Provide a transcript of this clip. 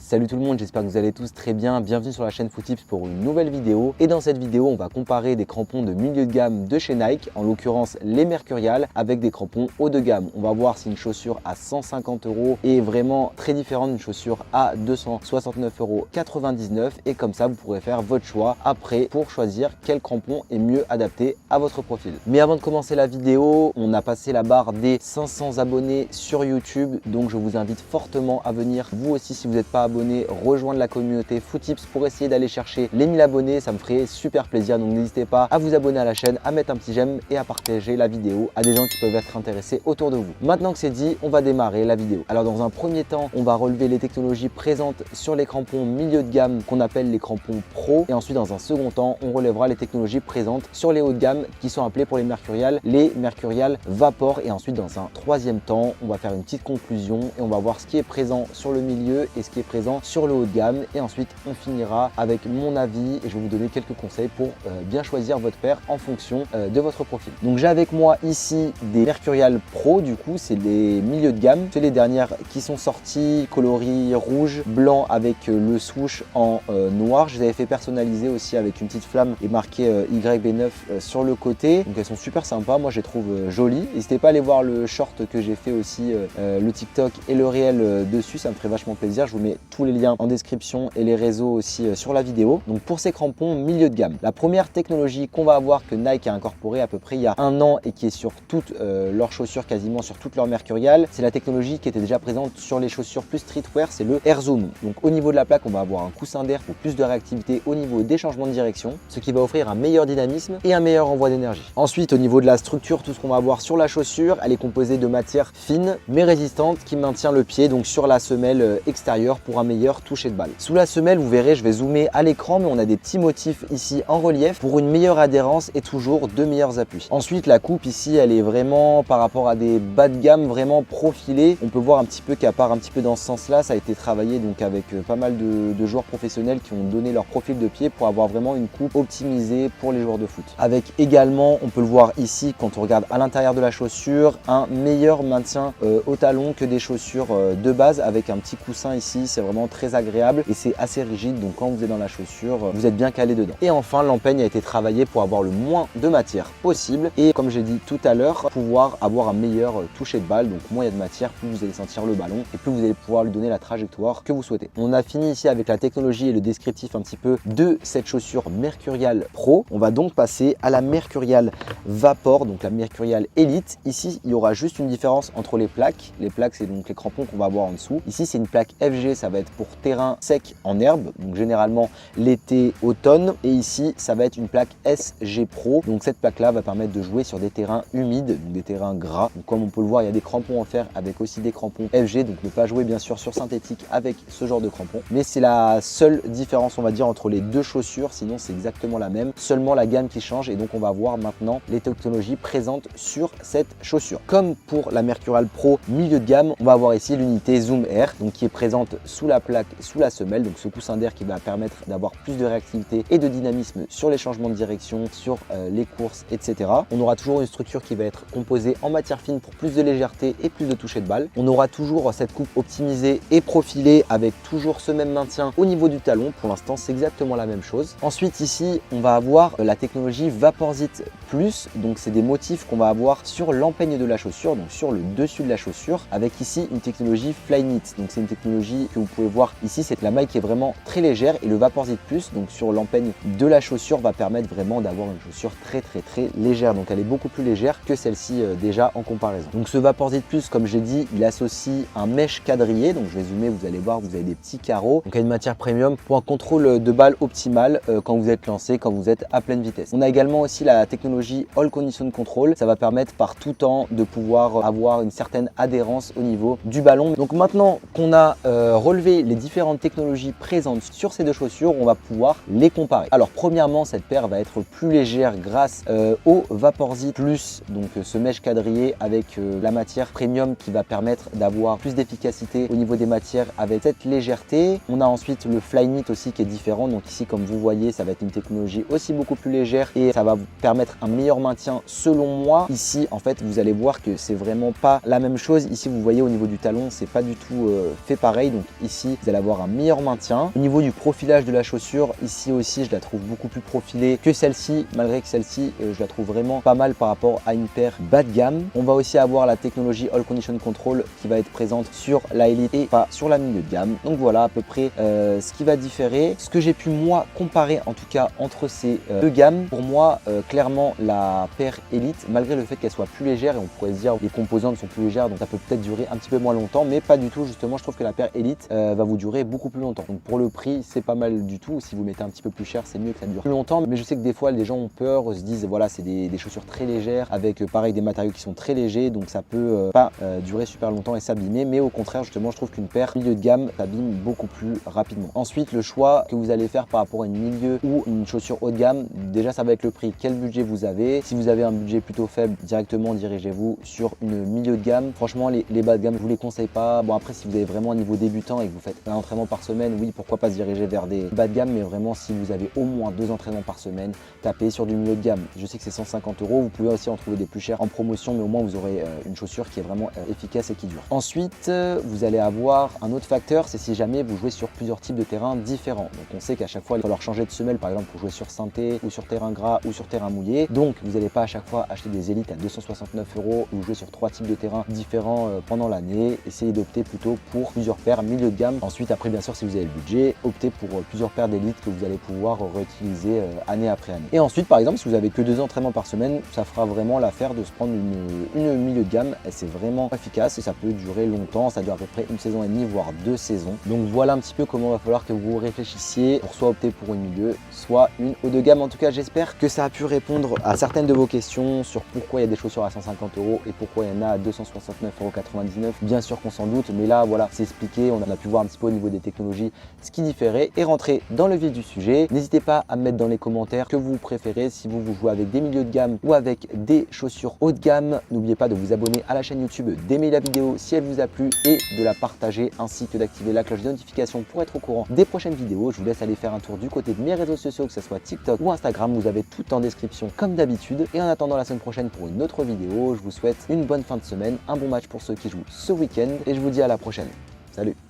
Salut tout le monde, j'espère que vous allez tous très bien. Bienvenue sur la chaîne Foottips pour une nouvelle vidéo. Et dans cette vidéo, on va comparer des crampons de milieu de gamme de chez Nike, en l'occurrence les Mercurial, avec des crampons haut de gamme. On va voir si une chaussure à 150 € est vraiment très différente d'une chaussure à 269,99 € et comme ça, vous pourrez faire votre choix après pour choisir quel crampon est mieux adapté à votre profil. Mais avant de commencer la vidéo, on a passé la barre des 500 abonnés sur YouTube, donc je vous invite fortement à venir, vous aussi si vous n'êtes pas abonné, rejoindre la communauté Foottips pour essayer d'aller chercher les 1000 abonnés, ça me ferait super plaisir. Donc n'hésitez pas à vous abonner à la chaîne, à mettre un petit j'aime et à partager la vidéo à des gens qui peuvent être intéressés autour de vous. Maintenant que c'est dit, on va démarrer la vidéo. Alors dans un premier temps, on va relever les technologies présentes sur les crampons milieu de gamme qu'on appelle les crampons pro, et ensuite dans un second temps, on relèvera les technologies présentes sur les hauts de gamme qui sont appelés pour les Mercurial Vapor, et ensuite dans un troisième temps, on va faire une petite conclusion et on va voir ce qui est présent sur le milieu et ce qui est présent sur le haut de gamme, et ensuite on finira avec mon avis et je vais vous donner quelques conseils pour bien choisir votre paire en fonction de votre profil. Donc j'ai avec moi ici des Mercurial Pro, du coup c'est les milieux de gamme, c'est les dernières qui sont sorties, coloris rouge, blanc avec le swoosh en noir. Je les avais fait personnaliser aussi avec une petite flamme et marqué YB9 sur le côté, donc elles sont super sympas, moi je les trouve jolies. N'hésitez pas à aller voir le short que j'ai fait aussi, le TikTok et le réel dessus, ça me ferait vachement plaisir. Je vous mets tous les liens en description et les réseaux aussi sur la vidéo. Donc pour ces crampons milieu de gamme, la première technologie qu'on va avoir, que Nike a incorporée à peu près il y a un an et qui est sur toutes leurs chaussures, quasiment sur toutes leurs Mercurial, c'est la technologie qui était déjà présente sur les chaussures plus streetwear, c'est le Air Zoom. Donc au niveau de la plaque, on va avoir un coussin d'air pour plus de réactivité au niveau des changements de direction, ce qui va offrir un meilleur dynamisme et un meilleur envoi d'énergie. Ensuite, au niveau de la structure, tout ce qu'on va avoir sur la chaussure, elle est composée de matière fine mais résistante qui maintient le pied donc sur la semelle extérieure pour un meilleur toucher de balle. Sous la semelle, vous verrez, je vais zoomer à l'écran, mais on a des petits motifs ici en relief pour une meilleure adhérence et toujours de meilleurs appuis. Ensuite, la coupe ici, elle est vraiment par rapport à des bas de gamme vraiment profilés. On peut voir un petit peu qu'à part un petit peu dans ce sens-là, ça a été travaillé donc avec pas mal de joueurs professionnels qui ont donné leur profil de pied pour avoir vraiment une coupe optimisée pour les joueurs de foot. Avec également, on peut le voir ici quand on regarde à l'intérieur de la chaussure, un meilleur maintien au talon que des chaussures de base avec un petit coussin ici. C'est vraiment très agréable et c'est assez rigide, donc quand vous êtes dans la chaussure, vous êtes bien calé dedans. Et enfin, l'empeigne a été travaillée pour avoir le moins de matière possible et comme j'ai dit tout à l'heure, pouvoir avoir un meilleur toucher de balle. Donc moins il y a de matière, plus vous allez sentir le ballon et plus vous allez pouvoir lui donner la trajectoire que vous souhaitez. On a fini ici avec la technologie et le descriptif un petit peu de cette chaussure Mercurial Pro. On va donc passer à la Mercurial Vapor, donc la Mercurial Elite. Ici, il y aura juste une différence entre les plaques. Les plaques, c'est donc les crampons qu'on va avoir en dessous. Ici, c'est une plaque FG, ça va être pour terrain sec en herbe, donc généralement l'été, automne. Et ici, ça va être une plaque SG Pro. Donc cette plaque-là va permettre de jouer sur des terrains humides, donc des terrains gras. Donc, comme on peut le voir, il y a des crampons en fer avec aussi des crampons FG, donc ne pas jouer bien sûr sur synthétique avec ce genre de crampons. Mais c'est la seule différence, on va dire, entre les deux chaussures. Sinon, c'est exactement la même, seulement la gamme qui change. Et donc, on va voir maintenant les technologies présentes sur cette chaussure. Comme pour la Mercurial Pro milieu de gamme, on va avoir ici l'unité Zoom Air, donc qui est présente sous la plaque, sous la semelle, donc ce coussin d'air qui va permettre d'avoir plus de réactivité et de dynamisme sur les changements de direction, sur les courses, etc. On aura toujours une structure qui va être composée en matière fine pour plus de légèreté et plus de toucher de balle. On aura toujours cette coupe optimisée et profilée avec toujours ce même maintien au niveau du talon. Pour l'instant, c'est exactement la même chose. Ensuite, ici, on va avoir la technologie Vaporzit Plus, donc c'est des motifs qu'on va avoir sur l'empeigne de la chaussure, donc sur le dessus de la chaussure, avec ici une technologie Flyknit. Donc c'est une technologie que vous pouvez voir ici, c'est que la maille qui est vraiment très légère, et le Vaporzit Plus, donc sur l'empeigne de la chaussure, va permettre vraiment d'avoir une chaussure très légère. Donc elle est beaucoup plus légère que celle-ci déjà en comparaison. Donc ce Vaporzit Plus, comme j'ai dit, il associe un mesh quadrillé, donc je vais zoomer, vous allez voir, vous avez des petits carreaux, donc il y a une matière premium pour un contrôle de balle optimal quand vous êtes lancé, quand vous êtes à pleine vitesse. On a également aussi la technologie All Condition Control, ça va permettre par tout temps de pouvoir avoir une certaine adhérence au niveau du ballon. Donc maintenant qu'on a relevé les différentes technologies présentes sur ces deux chaussures, on va pouvoir les comparer. Alors premièrement, cette paire va être plus légère grâce au Vaporzit Plus, donc ce mesh quadrillé avec la matière premium qui va permettre d'avoir plus d'efficacité au niveau des matières avec cette légèreté. On a ensuite le Flyknit aussi qui est différent, donc ici comme vous voyez, ça va être une technologie aussi beaucoup plus légère et ça va vous permettre un meilleur maintien selon moi. Ici en fait, vous allez voir que c'est vraiment pas la même chose. Ici vous voyez au niveau du talon, c'est pas du tout fait pareil. Donc ici ici, vous allez avoir un meilleur maintien. Au niveau du profilage de la chaussure, ici aussi, je la trouve beaucoup plus profilée que celle-ci, malgré que celle-ci, je la trouve vraiment pas mal par rapport à une paire bas de gamme. On va aussi avoir la technologie All Condition Control qui va être présente sur la Elite et pas sur la milieu de gamme. Donc voilà à peu près ce qui va différer. Ce que j'ai pu moi comparer en tout cas entre ces deux gammes, pour moi clairement la paire Elite, malgré le fait qu'elle soit plus légère, et on pourrait se dire les composantes sont plus légères donc ça peut peut-être durer un petit peu moins longtemps, mais pas du tout. Justement, je trouve que la paire Elite va vous durer beaucoup plus longtemps. Donc pour le prix, c'est pas mal du tout. Si vous mettez un petit peu plus cher, c'est mieux que ça dure plus longtemps. Mais je sais que des fois, les gens ont peur, se disent voilà, c'est des chaussures très légères avec pareil des matériaux qui sont très légers, donc ça peut pas durer super longtemps et s'abîmer. Mais au contraire, justement, je trouve qu'une paire milieu de gamme s'abîme beaucoup plus rapidement. Ensuite, le choix que vous allez faire par rapport à une milieu ou une chaussure haut de gamme, déjà ça va être le prix. Quel budget vous avez? Si vous avez un budget plutôt faible, directement dirigez-vous sur une milieu de gamme. Franchement, les bas de gamme, je vous les conseille pas. Bon, après, si vous avez vraiment un niveau débutant et que vous faites un entraînement par semaine, oui, pourquoi pas se diriger vers des bas de gamme, mais vraiment, si vous avez au moins 2 entraînements par semaine, tapez sur du milieu de gamme. Je sais que c'est 150 €. Vous pouvez aussi en trouver des plus chers en promotion, mais au moins vous aurez une chaussure qui est vraiment efficace et qui dure. Ensuite, vous allez avoir un autre facteur, c'est si jamais vous jouez sur plusieurs types de terrains différents. Donc, on sait qu'à chaque fois, il va falloir changer de semelle, par exemple, pour jouer sur synthé ou sur terrain gras ou sur terrain mouillé. Donc, vous n'allez pas à chaque fois acheter des élites à 269 € ou jouer sur 3 types de terrains différents pendant l'année. Essayez d'opter plutôt pour plusieurs paires milieu de gamme. Ensuite, après, bien sûr, si vous avez le budget, optez pour plusieurs paires d'élites que vous allez pouvoir réutiliser année après année. Et ensuite, par exemple, si vous avez que 2 entraînements par semaine, ça fera vraiment l'affaire de se prendre une milieu de gamme. C'est vraiment efficace et ça peut durer longtemps. Ça dure à peu près 1 saison et demie, voire 2 saisons. Donc voilà un petit peu comment il va falloir que vous réfléchissiez pour soit opter pour une milieu, soit une haut de gamme. En tout cas, j'espère que ça a pu répondre à certaines de vos questions sur pourquoi il y a des chaussures à 150 € et pourquoi il y en a à 269,99 €. Bien sûr qu'on s'en doute, mais là, voilà, c'est expliqué. On a pu voir un petit peu au niveau des technologies ce qui différait et rentrer dans le vif du sujet. N'hésitez pas à me mettre dans les commentaires que vous préférez, si vous jouez avec des milieux de gamme ou avec des chaussures haut de gamme. N'oubliez pas de vous abonner à la chaîne YouTube, d'aimer la vidéo si elle vous a plu et de la partager, ainsi que d'activer la cloche de notification pour être au courant des prochaines vidéos. Je vous laisse aller faire un tour du côté de mes réseaux sociaux, que ce soit TikTok ou Instagram. Vous avez tout en description comme d'habitude. Et en attendant la semaine prochaine pour une autre vidéo, je vous souhaite une bonne fin de semaine, un bon match pour ceux qui jouent ce week-end et je vous dis à la prochaine. Salut!